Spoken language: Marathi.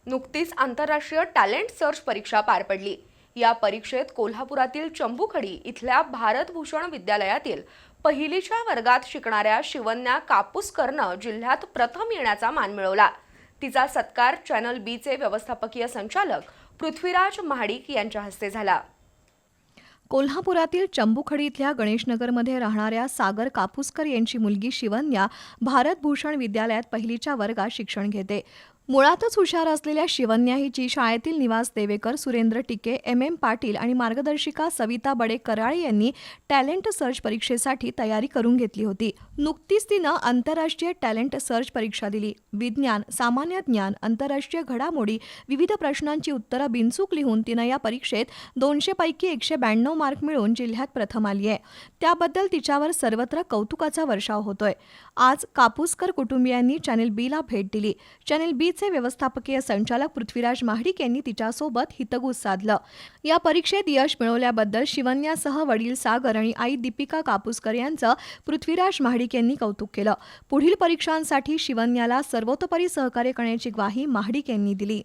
नुकतीच आंतरराष्ट्रीय टॅलेंट सर्च परीक्षा पार पडली। या परीक्षेत कोल्हापुरातील चंबुखडी इथल्या भारतभूषण विद्यालयातील पहिलीच्या वर्गात शिकणाऱ्या शिवन्या कापूसकरनं जिल्ह्यात प्रथम येण्याचा मान मिळवला। तिचा सत्कार चॅनल बी चे व्यवस्थापकीय संचालक पृथ्वीराज महाडिक यांच्या हस्ते झाला। कोल्हापुरातील चंबुखडी इथल्या गणेशनगरमध्ये राहणाऱ्या सागर कापूसकर यांची मुलगी शिवन्या भारतभूषण विद्यालयात पहिलीच्या वर्गात शिक्षण घेते। मुळातच हुशार असलेल्या शिवन्या हिची शाळेतील निवास देवेकर, सुरेंद्र टिके, MM पाटील आणि मार्गदर्शिका सविता बडे कराळे यांनी टॅलेंट सर्च परीक्षेसाठी तयारी करून घेतली होती। नुकतीच तिनं आंतरराष्ट्रीय टॅलेंट सर्च परीक्षा दिली। विज्ञान, सामान्य ज्ञान, आंतरराष्ट्रीय घडामोडी, विविध प्रश्नांची उत्तरं बिनचूक लिहून तिनं या परीक्षेत 200 पैकी 192 मार्क मिळवून जिल्ह्यात प्रथम आली आहे। त्याबद्दल तिच्यावर सर्वत्र कौतुकाचा वर्षाव होतोय। आज कापूसकर कुटुंबियांनी चॅनल बी ला भेट दिली। चॅनल बी चे व्यवस्थापकीय संचालक पृथ्वीराज महाडिक यांनी तिच्यासोबत हितगुज साधलं। या परीक्षेत यश मिळवल्याबद्दल शिवन्यासह वडील सागर आणि आई दीपिका कापूसकर यांचं पृथ्वीराज महाडिक यांनी कौतुक केलं। पुढील परीक्षांसाठी शिवन्याला सर्वतोपरी सहकार्य करण्याची ग्वाही महाडिक यांनी दिली।